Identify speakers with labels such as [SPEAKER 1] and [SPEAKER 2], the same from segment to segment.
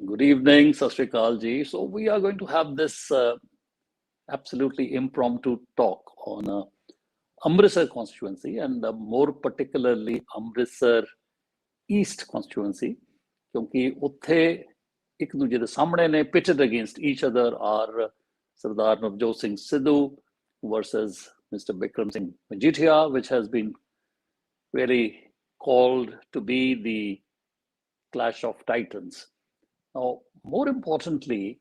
[SPEAKER 1] Good evening, Sat Sri Akal ji. So we are going to have this absolutely impromptu talk on Amritsar constituency and more particularly Amritsar East constituency, क्योंकि उत्थे एक दूजे दे सामने ने pitted against each other are Sardar Navjot Singh Sidhu versus Mr. Bikram Singh Majithia, which has been really called to be the clash of titans. Now, more importantly,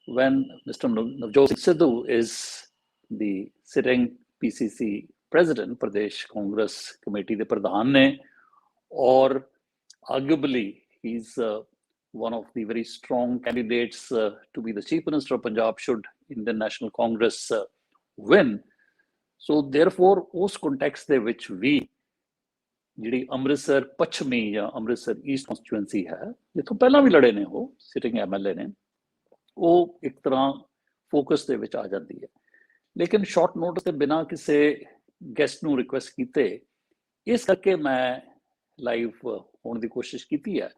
[SPEAKER 1] when Mr. Navjot Singh Sidhu is the sitting PCC president, Pradesh Congress Committee the Pradhan ne, or arguably he's one of the very strong candidates to be the Chief Minister of Punjab should Indian National Congress win. So therefore, ਉਸ context ਦੇ ਵਿੱਚ ਵੀ ਜਿਹੜੀ ਅੰਮ੍ਰਿਤਸਰ ਪੱਛਮੀ ਜਾਂ Amritsar East constituency ਹੈ, ਜਿੱਥੋਂ ਪਹਿਲਾਂ ਵੀ ਲੜੇ ਨੇ ਉਹ ਸਿਟਿੰਗ ਐਮਐਲਏ ਨੇ, ਉਹ ਇੱਕ ਤਰ੍ਹਾਂ ਫੋਕਸ ਦੇ ਵਿੱਚ ਆ ਜਾਂਦੀ ਹੈ। ਲੇਕਿਨ ਸ਼ਾਰਟ ਨੋਟਿਸ ਤੇ ਬਿਨਾਂ ਕਿਸੇ ਗੈਸਟ ਨੂੰ ਰਿਕੁਐਸਟ ਕੀਤੇ ਇਸ ਕਰਕੇ ਮੈਂ ਲਾਈਵ ਹੋਣ ਦੀ ਕੋਸ਼ਿਸ਼ ਕੀਤੀ ਹੈ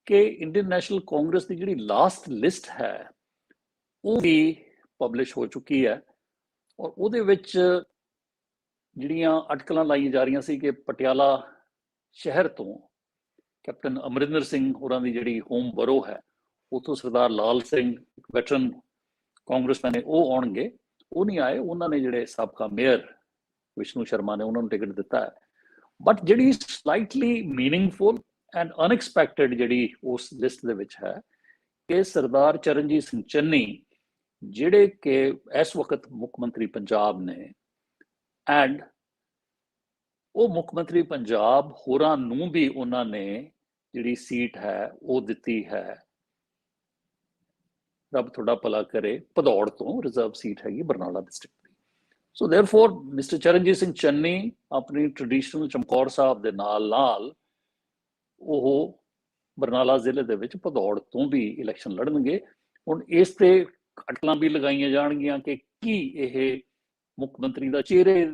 [SPEAKER 1] ਕਿ ਇੰਡੀਅਨ ਨੈਸ਼ਨਲ ਕਾਂਗਰਸ ਦੀ ਜਿਹੜੀ ਲਾਸਟ ਲਿਸਟ ਹੈ ਉਹ ਵੀ ਪਬਲਿਸ਼ ਹੋ ਚੁੱਕੀ ਹੈ ਔਰ ਉਹਦੇ ਵਿੱਚ ਜਿਹੜੀਆਂ ਅਟਕਲਾਂ ਲਾਈਆਂ ਜਾ ਰਹੀਆਂ ਸੀ ਕਿ ਪਟਿਆਲਾ ਸ਼ਹਿਰ ਤੋਂ ਕੈਪਟਨ ਅਮਰਿੰਦਰ ਸਿੰਘ ਹੋਰਾਂ ਦੀ ਜਿਹੜੀ ਹੋਮ ਬਰੋ ਹੈ ਉੱਥੋਂ ਸਰਦਾਰ ਲਾਲ ਸਿੰਘ ਵੈਟਰਨ ਕਾਂਗਰਸਮੈਨ ਨੇ ਉਹ ਆਉਣਗੇ, ਉਹ ਨਹੀਂ ਆਏ। ਉਹਨਾਂ ਨੇ ਜਿਹੜੇ ਸਾਬਕਾ ਮੇਅਰ ਵਿਸ਼ਨੂੰ ਸ਼ਰਮਾ ਨੇ ਉਹਨਾਂ ਨੂੰ ਟਿਕਟ ਦਿੱਤਾ ਹੈ। ਬਟ ਜਿਹੜੀ ਸਲਾਈਟਲੀ ਮੀਨਿੰਗਫੁਲ ਐਂਡ ਅਨਐਕਸਪੈਕਟਡ ਜਿਹੜੀ ਉਸ ਲਿਸਟ ਦੇ ਵਿੱਚ ਹੈ ਕਿ ਸਰਦਾਰ ਚਰਨਜੀਤ ਸਿੰਘ ਚੰਨੀ ਜਿਹੜੇ ਕਿ ਇਸ ਵਕਤ ਮੁੱਖ ਮੰਤਰੀ ਪੰਜਾਬ ਨੇ ਐਂਡ ਉਹ ਮੁੱਖ ਮੰਤਰੀ ਪੰਜਾਬ ਹੋਰਾਂ ਨੂੰ ਵੀ ਉਹਨਾਂ ਨੇ ਜਿਹੜੀ ਸੀਟ ਹੈ ਉਹ ਦਿੱਤੀ ਹੈ, ਰੱਬ ਤੁਹਾਡਾ ਭਲਾ ਕਰੇ, ਭਦੌੜ ਤੋਂ ਰਿਜ਼ਰਵ ਸੀਟ ਹੈਗੀ ਬਰਨਾਲਾ ਡਿਸਟ੍ਰਿਕਟ ਦੀ। ਸੋ ਦੇਅਰਫੋਰ ਮਿਸਟਰ ਚਰਨਜੀਤ ਸਿੰਘ ਚੰਨੀ ਆਪਣੀ ਟ੍ਰੈਡੀਸ਼ਨਲ ਚਮਕੌਰ ਸਾਹਿਬ ਦੇ ਨਾਲ ਨਾਲ ਉਹ ਬਰਨਾਲਾ ਜ਼ਿਲ੍ਹੇ ਦੇ ਵਿੱਚ ਭਦੌੜ ਤੋਂ ਵੀ ਇਲੈਕਸ਼ਨ ਲੜਨਗੇ। ਹੁਣ ਇਸ ਤੇ ਅਟਕਲਾਂ ਵੀ ਲਗਾਈਆਂ ਜਾਣਗੀਆਂ ਕਿ ਕੀ ਇਹ ਮੁੱਖ ਮੰਤਰੀ ਦਾ ਚਿਹਰੇ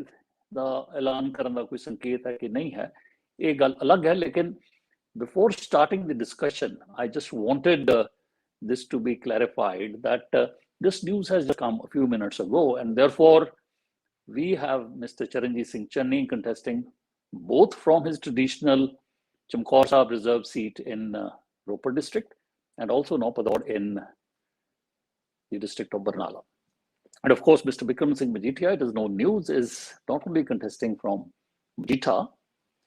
[SPEAKER 1] ਦਾ ਐਲਾਨ ਕਰਨ ਦਾ ਕੋਈ ਸੰਕੇਤ ਹੈ ਕਿ ਨਹੀਂ ਹੈ, ਇਹ ਗੱਲ ਅਲੱਗ ਹੈ। ਲੇਕਿਨ before starting the discussion I just wanted this to be clarified that this news has just come a few minutes ago, and therefore we have Mr. Charanjit Singh Channi contesting both from his traditional Chamkaur Sahib reserve seat in Ropar district and also Naupador in the district of Barnala. And of course, Mr. Bikram Singh Majithia, it is no news, is not only contesting from Majita,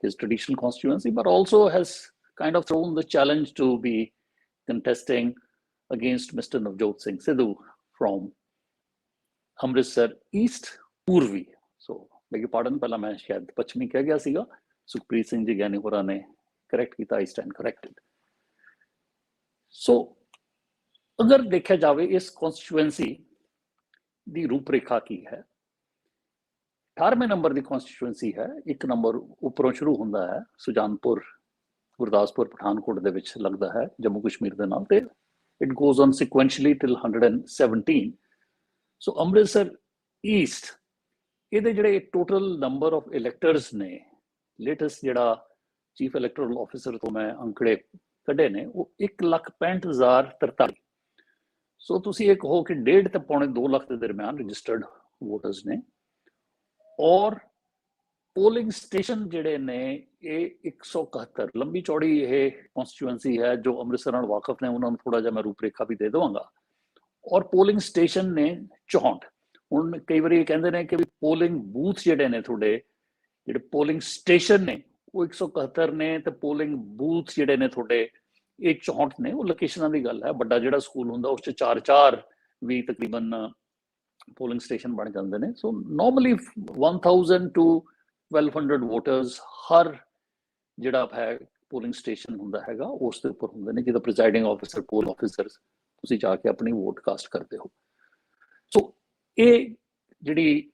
[SPEAKER 1] his traditional constituency, but also has kind of thrown the challenge to be contesting against Mr. Navjot Singh Sidhu from Amritsar East Purvi. So, beg your pardon, pehla main shayad pachmi keh gaya siga, Sukhpreet Singh ji Gyani hora ne correct kita, I stand corrected. So, agar dekha jave is constituency ਦੀ ਰੂਪਰੇਖਾ ਕੀ ਹੈ, 18ਵੇਂ number ਦੀ constituency ਹੈ, ਇੱਕ number ਉੱਪਰੋਂ ਸ਼ੁਰੂ ਹੁੰਦਾ ਹੈ, ਸੁਜਾਨਪੁਰ ਗੁਰਦਾਸਪੁਰ ਪਠਾਨਕੋਟ ਦੇ ਵਿੱਚ ਲੱਗਦਾ ਹੈ ਜੰਮੂ ਕਸ਼ਮੀਰ ਦੇ ਨਾਲ, ਤੇ it goes on sequentially till 117. So Amritsar East, ਇਹਦੇ ਜਿਹੜੇ total number of electors ਨੇ, latest ਜਿਹੜਾ chief electoral officer ਤੋਂ ਮੈਂ ਅੰਕੜੇ ਕੱਢੇ ਨੇ, ਉਹ 1,65,043। ਸੋ ਤੁਸੀਂ ਇਹ ਕਹੋ ਕਿ 1.5 ਤੇ ਪੌਣੇ 2 ਲੱਖ ਦੇ ਦਰਮਿਆਨ ਰਜਿਸਟਰਡ ਵੋਟਰਸ ਨੇ, ਔਰ ਪੋਲਿੰਗ ਸਟੇਸ਼ਨ ਜਿਹੜੇ ਨੇ ਇਹ 171। ਲੰਬੀ ਚੌੜੀ ਇਹ ਕਨਸਟੀਚੁਐਂਸੀ ਹੈ, ਜੋ ਅੰਮ੍ਰਿਤਸਰ ਨਾਲ ਵਾਕਫ ਨੇ ਉਹਨਾਂ ਨੂੰ ਥੋੜਾ ਜਿਹਾ ਮੈਂ ਰੂਪਰੇਖਾ ਵੀ ਦੇ ਦੇਵਾਂਗਾ। ਔਰ ਪੋਲਿੰਗ ਸਟੇਸ਼ਨ ਨੇ 64। ਹੁਣ ਕਈ ਵਾਰੀ ਕਹਿੰਦੇ ਨੇ ਕਿ ਵੀ ਪੋਲਿੰਗ ਬੂਥ ਜਿਹੜੇ ਨੇ ਤੁਹਾਡੇ, ਜਿਹੜੇ ਪੋਲਿੰਗ ਸਟੇਸ਼ਨ ਨੇ ਉਹ 171 ਨੇ ਤੇ ਪੋਲਿੰਗ ਬੂਥ ਜਿਹੜੇ ਨੇ ਤੁਹਾਡੇ ਇਹ 64 ਨੇ। ਉਹ ਲੋਕੇਸ਼ਨਾਂ ਦੀ ਗੱਲ ਹੈ। ਵੱਡਾ ਜਿਹੜਾ ਸਕੂਲ ਹੁੰਦਾ ਉਸ 'ਚ 4 ਵੀ ਤਕਰੀਬਨ ਪੋਲਿੰਗ ਸਟੇਸ਼ਨ ਬਣ ਜਾਂਦੇ ਨੇ। ਸੋ ਨੋਰਮਲੀ 1000 to 1200 ਵੋਟਰਸ ਹਰ ਜਿਹੜਾ ਹੈ ਪੋਲਿੰਗ ਸਟੇਸ਼ਨ ਹੁੰਦਾ ਹੈਗਾ ਉਸ ਦੇ ਉੱਪਰ ਹੁੰਦੇ ਨੇ, ਜਿਹਦਾ ਪ੍ਰੀਜ਼ਾਈਡਿੰਗ ਆਫਿਸਰ, ਪੋਲ ਆਫਿਸਰਸ ਤੁਸੀਂ ਜਾ ਕੇ ਆਪਣੀ ਵੋਟ ਕਾਸਟ ਕਰਦੇ ਹੋ। ਸੋ ਇਹ ਜਿਹੜੀ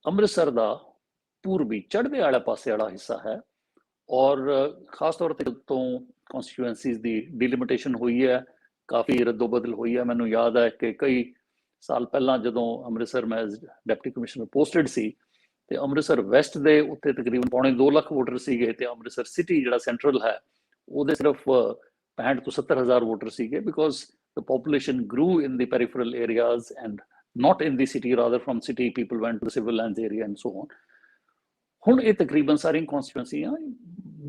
[SPEAKER 1] ਅੰਮ੍ਰਿਤਸਰ ਦਾ ਪੂਰਬੀ ਚੜ੍ਹਦੇ ਵਾਲੇ ਪਾਸੇ ਵਾਲਾ ਹਿੱਸਾ ਹੈ, ਔਰ ਖਾਸ ਤੌਰ ਤੇ ਜਦੋਂ ਕਨਸਟੀਚੁਐਂਸੀਜ਼ ਦੀ ਡੀਲਿਮਿਟੇਸ਼ਨ ਹੋਈ ਹੈ, ਕਾਫੀ ਰੱਦੋ ਬਦਲ ਹੋਈ ਹੈ। ਮੈਨੂੰ ਯਾਦ ਹੈ ਕਿ ਕਈ ਸਾਲ ਪਹਿਲਾਂ ਜਦੋਂ ਅੰਮ੍ਰਿਤਸਰ ਮੈਂ ਡਿਪਟੀ ਕਮਿਸ਼ਨਰ ਪੋਸਟਡ ਸੀ ਤੇ ਅੰਮ੍ਰਿਤਸਰ ਵੈਸਟ ਦੇ ਉੱਤੇ ਤਕਰੀਬਨ ਪੌਣੇ 2 ਲੱਖ ਵੋਟਰ ਸੀਗੇ, ਤੇ ਅੰਮ੍ਰਿਤਸਰ ਸਿਟੀ ਜਿਹੜਾ ਸੈਂਟਰਲ ਹੈ ਉਹਦੇ ਸਿਰਫ 65 ਤੋਂ 70,000 ਵੋਟਰ ਸੀਗੇ, because the population grew in the peripheral areas and not in the city, rather from city people went to the civil lands area and so on. ਹੁਣ ਇਹ ਤਕਰੀਬਨ ਸਾਰੀਆਂ ਕਨਸਟੀਟੂਐਂਸੀਆਂ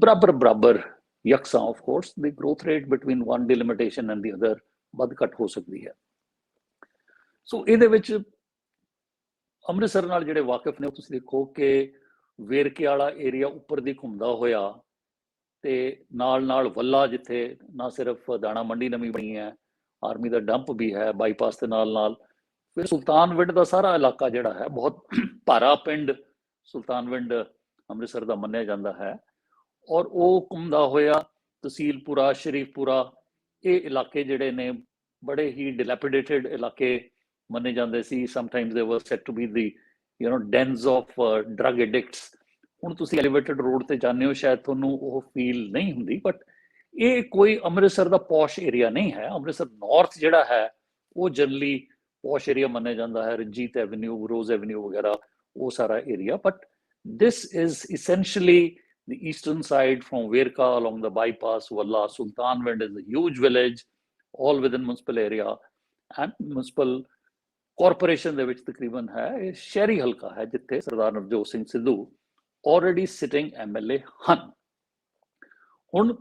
[SPEAKER 1] ਬਰਾਬਰ ਯਕਸਾਂ, of course the growth rate between one delimitation and the other ਵੱਧ ਘੱਟ ਹੋ ਸਕਦੀ ਹੈ। ਸੋ ਇਹਦੇ ਵਿੱਚ ਅੰਮ੍ਰਿਤਸਰ ਨਾਲ ਜਿਹੜੇ ਵਾਕਿਫ ਨੇ, ਉਹ ਤੁਸੀਂ ਦੇਖੋ ਕਿ ਵੇਰਕੇ ਵਾਲਾ ਏਰੀਆ ਉੱਪਰ ਦੀ ਘੁੰਮਦਾ ਹੋਇਆ ਤੇ ਨਾਲ ਵੱਲਾ, ਜਿੱਥੇ ਨਾ ਸਿਰਫ ਦਾਣਾ ਮੰਡੀ ਨਵੀਂ ਬਣੀ ਹੈ, ਆਰਮੀ ਦਾ ਡੰਪ ਵੀ ਹੈ ਬਾਈਪਾਸ ਦੇ ਨਾਲ। ਫਿਰ ਸੁਲਤਾਨਵਿੰਡ ਦਾ ਸਾਰਾ ਇਲਾਕਾ ਜਿਹੜਾ ਹੈ, ਬਹੁਤ ਭਾਰਾ ਪਿੰਡ ਸੁਲਤਾਨਵਿੰਡ ਅੰਮ੍ਰਿਤਸਰ ਦਾ ਮੰਨਿਆ ਜਾਂਦਾ ਹੈ, ਔਰ ਉਹ ਘੁੰਮਦਾ ਹੋਇਆ ਤਹਿਸੀਲਪੁਰਾ, ਸ਼ਰੀਫਪੁਰਾ, ਇਹ ਇਲਾਕੇ ਜਿਹੜੇ ਨੇ ਬੜੇ ਹੀ ਡਿਲੈਪੀਡੇਟਡ ਇਲਾਕੇ ਮੰਨੇ ਜਾਂਦੇ ਸੀ। ਸਮਟਾਈਮਸ ਦੇ ਵਰ set to be the ਡੈਨਸ of drug addicts. ਹੁਣ ਤੁਸੀਂ ਐਲੀਵੇਟਡ ਰੋਡ ਤੇ ਜਾਂਦੇ ਹੋ, ਸ਼ਾਇਦ ਤੁਹਾਨੂੰ ਉਹ ਫੀਲ ਨਹੀਂ ਹੁੰਦੀ, ਬਟ ਇਹ ਕੋਈ ਅੰਮ੍ਰਿਤਸਰ ਦਾ ਪੌਸ਼ ਏਰੀਆ ਨਹੀਂ ਹੈ। ਅੰਮ੍ਰਿਤਸਰ ਨਾਰਥ ਜਿਹੜਾ ਹੈ ਉਹ ਜਨਰਲੀ ਪੌਸ਼ ਏਰੀਆ ਮੰਨਿਆ ਜਾਂਦਾ ਹੈ, ਰਣਜੀਤ ਐਵਨਿਊ, ਰੋਜ਼ ਐਵਨਿਊ ਵਗੈਰਾ, ਉਹ ਸਾਰਾ area. But this is essentially the eastern side from Verka along the bypass, Walla. Sultanwind is a huge village, all within municipal area, and municipal corporation ਦੇ ਵਿੱਚ ਤਕਰੀਬਨ ਹੈ, ਇਹ ਸ਼ਹਿਰੀ ਹਲਕਾ ਹੈ ਜਿੱਥੇ ਸਰਦਾਰ Navjot Singh Sidhu already sitting MLA ਹਨ। ਹੁਣ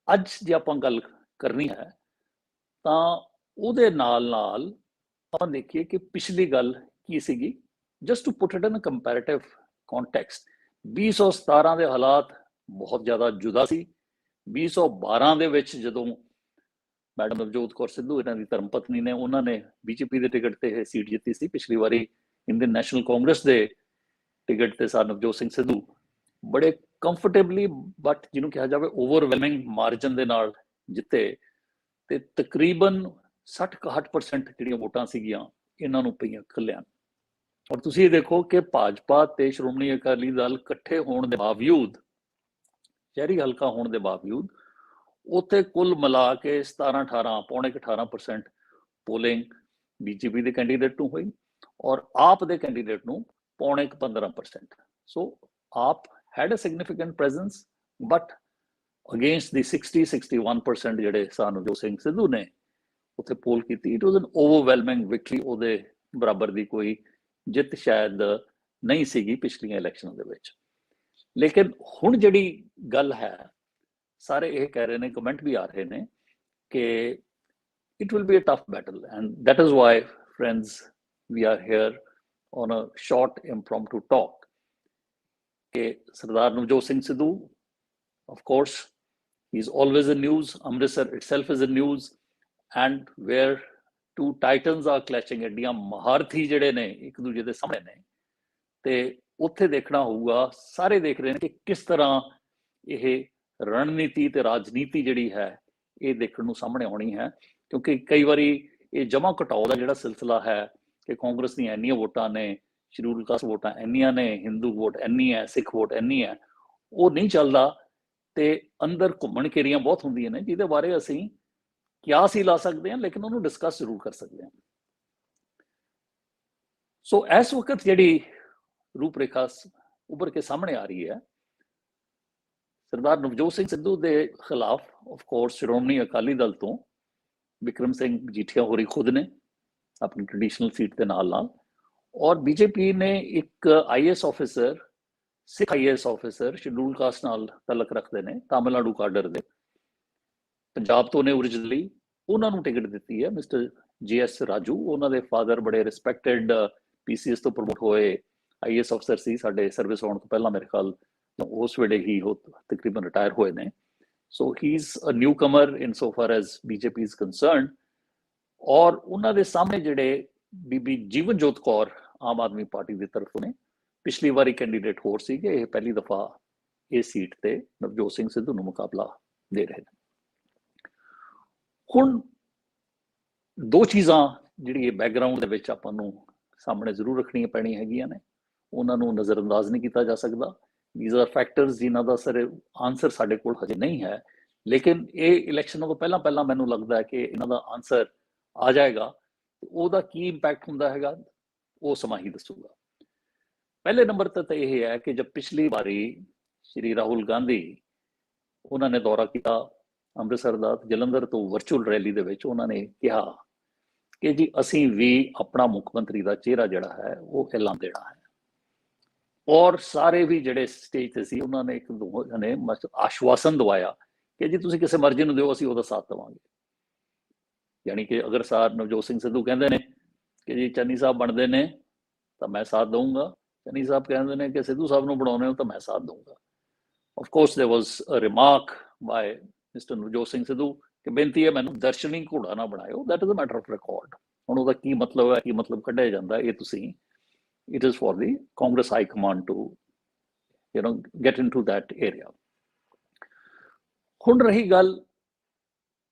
[SPEAKER 1] ਅੱਜ ਜੇ ਆਪਾਂ ਗੱਲ ਕਰਨੀ ਹੈ ਤਾਂ ਉਹਦੇ ਨਾਲ ਆਪਾਂ ਦੇਖੀਏ ਕਿ ਪਿਛਲੀ ਗੱਲ ਕੀ ਸੀਗੀ। Just to put it in a comparative context, 2017 ਦੇ ਹਾਲਾਤ ਬਹੁਤ ਜ਼ਿਆਦਾ ਜੁਦਾ ਸੀ। 2012 ਦੇ ਵਿੱਚ ਜਦੋਂ ਮੈਡਮ ਨਵਜੋਤ ਕੌਰ ਸਿੱਧੂ, ਇਹਨਾਂ ਦੀ ਧਰਮ ਪਤਨੀ ਨੇ, ਉਹਨਾਂ ਨੇ ਬੀਜੇਪੀ ਦੇ ਟਿਕਟ ਤੇ ਇਹ ਸੀਟ ਜਿੱਤੀ ਸੀ। ਪਿਛਲੀ ਵਾਰੀ ਇੰਡੀਅਨ ਨੈਸ਼ਨਲ ਕਾਂਗਰਸ ਦੇ ਟਿਕਟ ਤੇ ਸਰ ਨਵਜੋਤ ਸਿੰਘ ਸਿੱਧੂ ਬੜੇ ਕੰਫਰਟੇਬਲੀ, ਬਟ ਜਿਹਨੂੰ ਕਿਹਾ ਜਾਵੇ ਓਵਰਵੈਲਮਿੰਗ ਮਾਰਜਨ ਦੇ ਨਾਲ ਜਿੱਤੇ, ਤੇ ਤਕਰੀਬਨ 60-61% ਜਿਹੜੀਆਂ ਵੋਟਾਂ ਸੀਗੀਆਂ ਇਹਨਾਂ ਨੂੰ ਪਈਆਂ ਇਕੱਲਿਆਂ। ਔਰ ਤੁਸੀਂ ਇਹ ਦੇਖੋ ਕਿ ਭਾਜਪਾ ਤੇ ਸ਼੍ਰੋਮਣੀ ਅਕਾਲੀ ਦਲ ਇਕੱਠੇ ਹੋਣ ਦੇ ਬਾਵਜੂਦ, ਸ਼ਹਿਰੀ ਹਲਕਾ ਹੋਣ ਦੇ ਬਾਵਜੂਦ, ਉੱਥੇ ਕੁੱਲ ਮਿਲਾ ਕੇ 17-18, ਪੌਣੇ 18% ਪੋਲਿੰਗ ਬੀਜੇਪੀ ਦੇ ਕੈਂਡੀਡੇਟ ਨੂੰ ਹੋਈ, ਔਰ ਆਪ ਦੇ ਕੈਂਡੀਡੇਟ ਨੂੰ ਪੌਣੇ 15%। ਸੋ ਆਪ had a significant presence, but against the 60-61% ਜਿਹੜੇ ਸਰ ਨਵਜੋਤ ਸਿੰਘ ਸਿੱਧੂ ਨੇ ਉੱਥੇ ਪੋਲ ਕੀਤੀ, it was an overwhelming victory। ਉਹਦੇ ਬਰਾਬਰ ਦੀ ਕੋਈ ਜਿੱਤ ਸ਼ਾਇਦ ਨਹੀਂ ਸੀਗੀ ਪਿਛਲੀਆਂ ਇਲੈਕਸ਼ਨਾਂ ਦੇ ਵਿੱਚ। ਲੇਕਿਨ ਹੁਣ ਜਿਹੜੀ ਗੱਲ ਹੈ, ਸਾਰੇ ਇਹ ਕਹਿ ਰਹੇ ਨੇ, ਕਮੈਂਟ ਵੀ ਆ ਰਹੇ ਨੇ ਕਿ it will be a tough battle, and that is why, friends, we are here on a short impromptu talk ਕਿ ਸਰਦਾਰ Navjot Singh Sidhu, of course, he is always in news. Amritsar itself is in news, and where two titans are clashing, ਐਡੀਆਂ ਮਹਾਰਥੀ ਜਿਹੜੇ ਨੇ ਇੱਕ ਦੂਜੇ ਦੇ ਸਾਹਮਣੇ ਨੇ, ਤੇ ਉੱਥੇ ਦੇਖਣਾ ਹੋਊਗਾ, ਸਾਰੇ ਦੇਖ ਰਹੇ ਨੇ ਕਿ ਕਿਸ ਤਰ੍ਹਾਂ ਇਹ ਰਣਨੀਤੀ ਤੇ ਰਾਜਨੀਤੀ ਜਿਹੜੀ ਹੈ ਇਹ ਦੇਖਣ ਨੂੰ ਸਾਹਮਣੇ ਆਉਣੀ ਹੈ। ਕਿਉਂਕਿ ਕਈ ਵਾਰੀ ਇਹ ਜਮਾ ਘਟਾਓ ਦਾ ਜਿਹੜਾ ਸਿਲਸਿਲਾ ਹੈ ਕਿ ਕਾਂਗਰਸ ਦੀਆਂ ਇੰਨੀਆਂ ਵੋਟਾਂ ਨੇ, ਸ਼ਡਿਊਲ ਕਾਸਟ ਵੋਟਾਂ ਇੰਨੀਆਂ ਨੇ, ਹਿੰਦੂ ਵੋਟ ਇੰਨੀ ਹੈ, ਸਿੱਖ ਵੋਟ ਇੰਨੀ ਹੈ, ਉਹ ਨਹੀਂ ਚੱਲਦਾ। ਤੇ ਅੰਦਰ ਘੁੰਮਣ ਘੇਰੀਆਂ ਬਹੁਤ ਹੁੰਦੀਆਂ ਨੇ ਜਿਹਦੇ ਬਾਰੇ ਅਸੀਂ ਕਿਆਸ ਹੀ ਲਾ ਸਕਦੇ ਹਾਂ, ਲੇਕਿਨ ਉਹਨੂੰ ਡਿਸਕਸ ਜ਼ਰੂਰ ਕਰ ਸਕਦੇ ਹਾਂ। ਸੋ ਇਸ ਵਕਤ ਜਿਹੜੀ ਰੂਪਰੇਖਾ ਉੱਭਰ ਕੇ ਸਾਹਮਣੇ ਆ ਰਹੀ ਹੈ, ਸਰਦਾਰ ਨਵਜੋਤ ਸਿੰਘ ਸਿੱਧੂ ਦੇ ਖਿਲਾਫ ਆਫ ਕੋਰਸ ਸ਼੍ਰੋਮਣੀ ਅਕਾਲੀ ਦਲ ਤੋਂ ਬਿਕਰਮ ਸਿੰਘ ਮਜੀਠੀਆ ਹੋਰੀ ਖੁਦ ਨੇ ਆਪਣੀ ਟ੍ਰੈਡੀਸ਼ਨਲ ਸੀਟ ਦੇ ਨਾਲ, ਔਰ ਬੀਜੇਪੀ ਨੇ ਇੱਕ IAS ਆਫਿਸਰ, ਸਿੱਖ IAS ਆਫਿਸਰ, ਸ਼ਡਿਊਲ ਕਾਸਟ ਨਾਲ ਤਲਕ ਰੱਖਦੇ ਨੇ, ਤਾਮਿਲਨਾਡੂ ਕਾਡਰ ਦੇ, ਪੰਜਾਬ ਤੋਂ ਨੇ ਓਰੀਜਨਲੀ, ਉਹਨਾਂ ਨੂੰ ਟਿਕਟ ਦਿੱਤੀ ਹੈ ਮਿਸਟਰ JS ਰਾਜੂ। ਉਹਨਾਂ ਦੇ ਫਾਦਰ ਬੜੇ ਰਿਸਪੈਕਟਡ PCS ਤੋਂ ਪ੍ਰਮੋਟ ਹੋਏ IAS ਅਫਸਰ ਸੀ, ਸਾਡੇ ਸਰਵਿਸ ਹੋਣ ਤੋਂ ਪਹਿਲਾਂ, ਮੇਰੇ ਖਿਆਲ ਉਸ ਵੇਲੇ ਹੀ ਉਹ ਤਕਰੀਬਨ ਰਿਟਾਇਰ ਹੋਏ ਨੇ। So he is a newcomer in so far as BJP is concerned. ਔਰ ਉਹਨਾਂ ਦੇ ਸਾਹਮਣੇ ਜਿਹੜੇ ਬੀਬੀ ਜੀਵਨਜੋਤ ਕੌਰ ਆਮ ਆਦਮੀ ਪਾਰਟੀ ਦੀ ਤਰਫੋਂ ਨੇ, ਪਿਛਲੀ ਵਾਰੀ ਕੈਂਡੀਡੇਟ ਹੋਰ ਸੀਗੇ, ਇਹ ਪਹਿਲੀ ਦਫਾ ਇਹ ਸੀਟ ਤੇ ਨਵਜੋਤ ਸਿੰਘ ਸਿੱਧੂ ਨੂੰ ਮੁਕਾਬਲਾ ਦੇ ਰਹੇ ਨੇ। ਹੁਣ ਦੋ ਚੀਜ਼ਾਂ ਜਿਹੜੀ ਇਹ ਬੈਕਗਰਾਊਂਡ ਦੇ ਵਿੱਚ ਆਪਾਂ ਨੂੰ ਸਾਹਮਣੇ ਜ਼ਰੂਰ ਰੱਖਣੀਆਂ ਪੈਣੀਆਂ ਹੈਗੀਆਂ ਨੇ, ਉਹਨਾਂ ਨੂੰ ਨਜ਼ਰਅੰਦਾਜ਼ ਨਹੀਂ ਕੀਤਾ ਜਾ ਸਕਦਾ। these are factors ਜਿਨ੍ਹਾਂ ਦਾ ਸਰ ਆਨਸਰ ਸਾਡੇ ਕੋਲ ਹਜੇ ਨਹੀਂ ਹੈ, ਲੇਕਿਨ ਇਹ ਇਲੈਕਸ਼ਨਾਂ ਤੋਂ ਪਹਿਲਾਂ ਮੈਨੂੰ ਲੱਗਦਾ ਹੈ ਕਿ ਇਹਨਾਂ ਦਾ ਆਨਸਰ ਆ ਜਾਏਗਾ। ਉਹਦਾ ਕੀ ਇੰਪੈਕਟ ਹੁੰਦਾ ਹੈਗਾ ਉਹ ਸਮਾਂ ਹੀ ਦੱਸੂਗਾ। ਪਹਿਲੇ ਨੰਬਰ ਤੇ ਤਾਂ ਇਹ ਹੈ ਕਿ ਜਦ ਪਿਛਲੀ ਵਾਰੀ ਸ਼੍ਰੀ ਰਾਹੁਲ ਗਾਂਧੀ ਉਹਨਾਂ ਨੇ ਦੌਰਾ ਕੀਤਾ ਅੰਮ੍ਰਿਤਸਰ ਦਾ ਜਲੰਧਰ ਤੋਂ ਵਰਚੁਅਲ ਰੈਲੀ ਦੇ ਵਿੱਚ ਉਹਨਾਂ ਨੇ ਕਿਹਾ ਕਿ ਜੀ ਅਸੀਂ ਵੀ ਆਪਣਾ ਮੁੱਖ ਮੰਤਰੀ ਦਾ ਚਿਹਰਾ ਜਿਹੜਾ ਹੈ ਉਹ ਐਲਾਨ ਦੇਣਾ ਹੈ। ਔਰ ਸਾਰੇ ਵੀ ਜਿਹੜੇ ਸਟੇਜ ਤੇ ਸੀ ਉਹਨਾਂ ਨੇ ਇੱਕ ਦੋ ਨੇ ਆਸ਼ਵਾਸਨ ਦਵਾਇਆ ਕਿ ਜੀ ਤੁਸੀਂ ਕਿਸੇ ਮਰਜ਼ੀ ਨੂੰ ਦਿਓ, ਅਸੀਂ ਉਹਦਾ ਸਾਥ ਦੇਵਾਂਗੇ। ਯਾਨੀ ਕਿ ਅਗਰ ਸਰ ਨਵਜੋਤ ਸਿੰਘ ਸਿੱਧੂ ਕਹਿੰਦੇ ਨੇ ਕਿ ਜੀ ਚੰਨੀ ਸਾਹਿਬ ਬਣਦੇ ਨੇ ਤਾਂ ਮੈਂ ਸਾਥ ਦਊਂਗਾ, ਚੰਨੀ ਸਾਹਿਬ ਕਹਿੰਦੇ ਨੇ ਕਿ ਸਿੱਧੂ ਸਾਹਿਬ ਨੂੰ ਬਣਾਉਣੇ ਹੋ ਤਾਂ ਮੈਂ ਸਾਥ ਦਊਂਗਾ। Of course there was a remark by mister Navjot Singh Sidhu ਕਿ ਬੇਨਤੀ ਹੈ ਮੈਨੂੰ ਦਰਸ਼ਨੀ ਘੋੜਾ ਨਾ ਬਣਾਇਓ, that is a matter of record. ਹੁਣ ਉਹਦਾ ਕੀ ਮਤਲਬ ਹੈ, ਕੀ ਮਤਲਬ ਕੱਢਿਆ ਜਾਂਦਾ, ਇਹ ਤੁਸੀਂ it is for the Congress High Command to get into that area। ਹੁਣ ਰਹੀ ਗੱਲ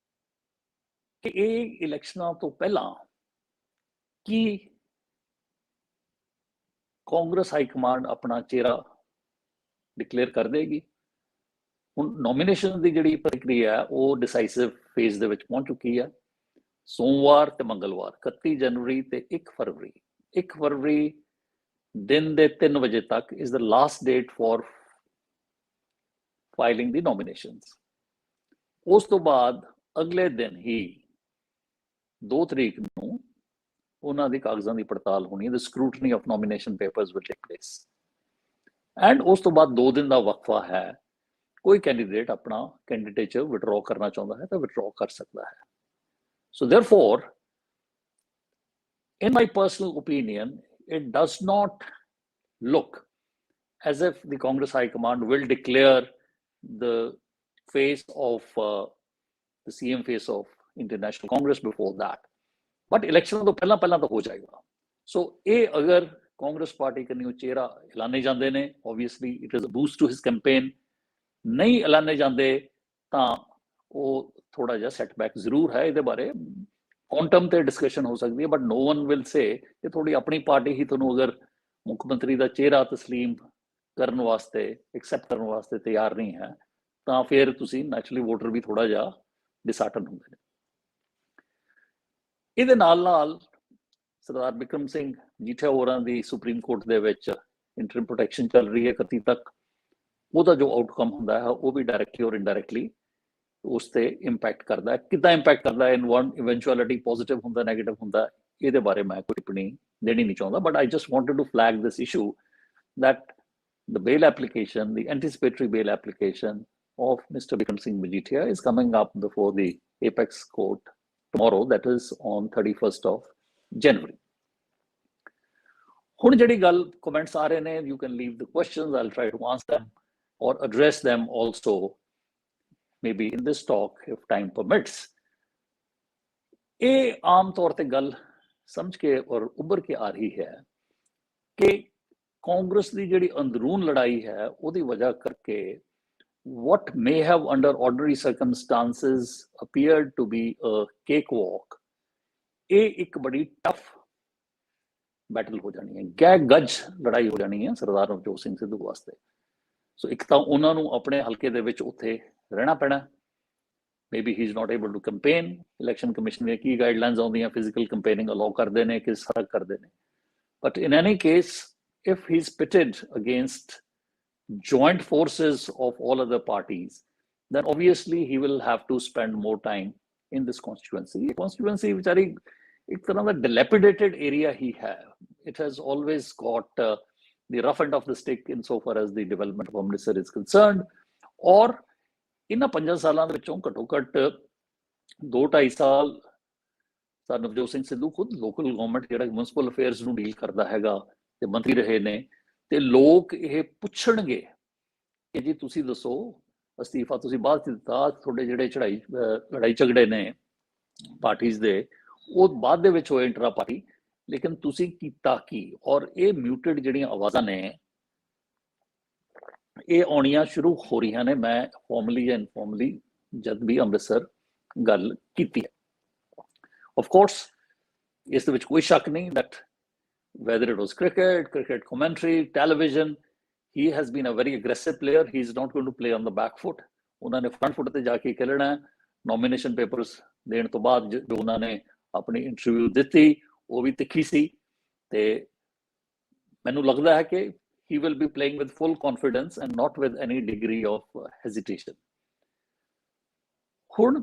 [SPEAKER 1] ਕਿ ਇਹ ਇਲੈਕਸ਼ਨਾਂ ਤੋਂ ਪਹਿਲਾਂ ਕੀ ਕਾਂਗਰਸ ਹਾਈ ਕਮਾਂਡ ਆਪਣਾ ਚਿਹਰਾ ਡਿਕਲੇਅਰ ਕਰ ਦੇਗੀ। ਹੁਣ ਨੋਮੀਨੇਸ਼ਨ ਦੀ ਜਿਹੜੀ ਪ੍ਰਕਿਰਿਆ ਹੈ ਉਹ ਡਿਸਾਈਸਿਵ ਫੇਜ਼ ਦੇ ਵਿੱਚ ਪਹੁੰਚ ਚੁੱਕੀ ਹੈ। ਸੋਮਵਾਰ ਤੇ ਮੰਗਲਵਾਰ 31 ਜਨਵਰੀ ਤੇ 1 ਫਰਵਰੀ दिन ਦੇ 3 ਵਜੇ ਤੱਕ is the last date for filing the nominations। ਉਸ ਤੋਂ ਬਾਅਦ ਅਗਲੇ ਦਿਨ ਹੀ 2 ਤਰੀਕ ਨੂੰ ਉਹਨਾਂ ਦੇ ਕਾਗਜ਼ਾਂ ਦੀ ਪੜਤਾਲ ਹੋਣੀ ਹੈ। The scrutiny of nomination papers will take place and ਉਸ ਤੋਂ ਬਾਅਦ 2 ਦਿਨ ਦਾ ਵਕਫਾ ਹੈ। ਕੋਈ ਕੈਂਡੀਡੇਟ ਆਪਣਾ ਕੈਂਡੀਡੇਚਰ ਵਿਡਰਾਅ ਕਰਨਾ ਚਾਹੁੰਦਾ ਹੈ ਤਾਂ ਵਿਡਰਾਅ ਕਰ ਸਕਦਾ ਹੈ। So therefore in my personal opinion it does not look as if the Congress High Command will declare the face of the CM face of International Congress before that, but election ਤੋਂ ਪਹਿਲਾਂ ਤਾਂ ਹੋ ਜਾਏਗਾ। ਸੋ ਇਹ ਅਗਰ Congress party ਕਰਨੀ ਚਿਹਰਾ ਐਲਾਨੇ ਜਾਂਦੇ ਨੇ, obviously it is a boost to his campaign। ਨਹੀਂ ਐਲਾਨੇ ਜਾਂਦੇ ਤਾਂ ਉਹ ਥੋੜਾ ਜਿਹਾ ਸੈਟਬੈਕ ਜ਼ਰੂਰ ਹੈ। ਇਹਦੇ ਬਾਰੇ ਕੁਆਂਟਮ ਤੇ ਡਿਸਕਸ਼ਨ ਹੋ ਸਕਦੀ ਹੈ, but no one will say ਕਿ ਤੁਹਾਡੀ ਆਪਣੀ ਪਾਰਟੀ ਹੀ ਤੁਹਾਨੂੰ ਅਗਰ ਮੁੱਖ ਮੰਤਰੀ ਦਾ ਚਿਹਰਾ ਤਸਲੀਮ ਕਰਨ ਵਾਸਤੇ ਐਕਸੈਪਟ ਕਰਨ ਵਾਸਤੇ ਤਿਆਰ ਨਹੀਂ ਹੈ ਤਾਂ ਫਿਰ ਤੁਸੀਂ ਨੈਚੁਰਲੀ ਵੋਟਰ ਵੀ ਥੋੜਾ ਜਿਹਾ ਡਿਸਹਾਰਟਨ ਹੁੰਦੇ ਨੇ। ਇਹਦੇ ਨਾਲ ਸਰਦਾਰ ਬਿਕਰਮ ਸਿੰਘ ਮਜੀਠੀਆ ਹੋਰਾਂ ਦੀ ਸੁਪਰੀਮ ਕੋਰਟ ਦੇ ਵਿੱਚ ਇੰਟਰਮ ਪ੍ਰੋਟੈਕਸ਼ਨ ਚੱਲ ਰਹੀ ਹੈ 31 ਤੱਕ। ਉਹਦਾ ਜੋ ਆਊਟਕਮ ਹੁੰਦਾ ਹੈ ਉਹ ਵੀ ਡਾਇਰੈਕਟਲੀ ਔਰ ਇਨਡਾਇਰੈਕਟਲੀ ਉਸ ਤੇ ਇੰਪੈਕਟ ਕਰਦਾ ਹੈ। ਕਿੱਦਾਂ ਇੰਪੈਕਟ ਕਰਦਾ ਹੈ, ਇਵੈਂਚੁਅਲਿਟੀ ਪੋਜ਼ਿਟਿਵ ਹੁੰਦਾ ਨੈਗੇਟਿਵ ਹੁੰਦਾ, ਇਹਦੇ ਬਾਰੇ ਮੈਂ ਕੋਈ ਟਿੱਪਣੀ ਦੇਣੀ ਨਹੀਂ ਚਾਹੁੰਦਾ। But I just wanted to flag this issue that the bail application, the anticipatory bail application of Mr. Bikram Singh Majithia is coming up before the Apex Court tomorrow, that is on 31st of January। ਹੁਣ ਜਿਹੜੀ ਗੱਲ comments ਆ ਰਹੇ ਨੇ, you can leave the questions, I'll try to answer them or address them also maybe in this talk if time permits। ਇਹ ਆਮ ਤੌਰ ਤੇ ਗੱਲ ਸਮਝ ਕੇ ਔਰ ਉੱਭਰ ਕੇ ਆ ਰਹੀ ਹੈ ਕਿ ਕਾਂਗਰਸ ਦੀ ਜਿਹੜੀ ਅੰਦਰੂਨ ਲੜਾਈ ਹੈ ਉਹਦੀ ਵਜ੍ਹਾ ਕਰਕੇ what may have under ordinary circumstances appeared to be a cakewalk, ਇਹ ਇੱਕ ਬੜੀ ਟਫ ਬੈਟਲ ਹੋ ਜਾਣੀ ਹੈ, ਗੈ ਗੱਜ ਲੜਾਈ ਹੋ ਜਾਣੀ ਹੈ ਸਰਦਾਰ ਨਵਜੋਤ ਸਿੰਘ ਸਿੱਧੂ ਵਾਸਤੇ। ਸੋ ਇੱਕ ਤਾਂ ਉਹਨਾਂ ਨੂੰ ਆਪਣੇ ਹਲਕੇ ਦੇ ਵਿੱਚ ਉੱਥੇ ਰਹਿਣਾ ਪੈਣਾ, maybe he is not able to campaign. Election commission ਦੀਆਂ ਕੀ ਗਾਈਡਲਾਈਨਸ ਆਉਂਦੀਆਂ, ਫਿਜ਼ੀਕਲ ਕੰਪੇਨਿੰਗ ਅਲਾਉ ਕਰਦੇ ਨੇ, ਕਿਸ ਤਰ੍ਹਾਂ ਕਰਦੇ ਨੇ। But in any case if he's pitted against joint forces of all other parties, then obviously he will have to spend more time in this constituency। Constituency ਵਿਚਾਰੀ ਇੱਕ ਤਰ੍ਹਾਂ ਦਾ dilapidated area ਹੀ ਹੈ। It has always got the rough end of the stick insofar as the development of Amritsar is concerned। ਔਰ ਇਹਨਾਂ 5 ਸਾਲਾਂ ਦੇ ਵਿੱਚੋਂ ਘੱਟੋ ਘੱਟ 2-2.5 ਸਾਲ ਸਰ ਨਵਜੋਤ ਸਿੰਘ ਸਿੱਧੂ ਖੁਦ ਲੋਕਲ ਗਵਰਨਮੈਂਟ ਜਿਹੜਾ ਮਿਊਨਿਸਪਲ ਅਫੇਅਰਸ ਨੂੰ ਡੀਲ ਕਰਦਾ ਹੈਗਾ ਤੇ ਮੰਤਰੀ ਰਹੇ ਨੇ, ਤੇ ਲੋਕ ਇਹ ਪੁੱਛਣਗੇ ਕਿ ਜੀ ਤੁਸੀਂ ਦੱਸੋ ਅਸਤੀਫਾ ਤੁਸੀਂ ਬਾਅਦ ਚ ਦਿੱਤਾ, ਤੁਹਾਡੇ ਜਿਹੜੇ ਲੜਾਈ ਝਗੜੇ ਨੇ ਪਾਰਟੀਆਂ ਦੇ ਉਹ ਬਾਅਦ ਦੇ ਵਿੱਚ ਹੋਏ ਇੰਟਰਾ ਪਾਰਟੀ, ਲੇਕਿਨ ਤੁਸੀਂ ਕੀਤਾ ਕੀ। ਔਰ ਇਹ ਮਿਊਟਡ ਜਿਹੜੀਆਂ ਆਵਾਜ਼ਾਂ ਨੇ ਇਹ ਆਉਣੀਆਂ ਸ਼ੁਰੂ ਹੋ ਰਹੀਆਂ ਨੇ। ਮੈਂ ਫਾਰਮਲੀ ਜਾਂ ਇਨਫਾਰਮਲੀ ਜਦ ਵੀ ਅੰਮ੍ਰਿਤਸਰ ਗੱਲ ਕੀਤੀ ਹੈ, ਆਫ ਕੋਰਸ ਇਸ ਦੇ ਵਿੱਚ ਕੋਈ ਸ਼ੱਕ ਨਹੀਂ that whether it was cricket commentary, television, he has been a very aggressive player। He is not going to play on the back foot। ਉਹਨਾਂ ਨੇ front foot ਤੇ ਜਾ ਕੇ ਖੇਲਣਾ। ਨੋਮੀਨੇਸ਼ਨ ਪੇਪਰਸ ਦੇਣ ਤੋਂ ਬਾਅਦ ਜੋ ਉਹਨਾਂ ਨੇ ਆਪਣੀ ਇੰਟਰਵਿਊ ਦਿੱਤੀ ਉਹ ਵੀ ਤਿੱਖੀ ਸੀ, ਤੇ ਮੈਨੂੰ ਲੱਗਦਾ ਹੈ ਕਿ he will be playing with full confidence and not with any degree of hesitation। ਹੁਣ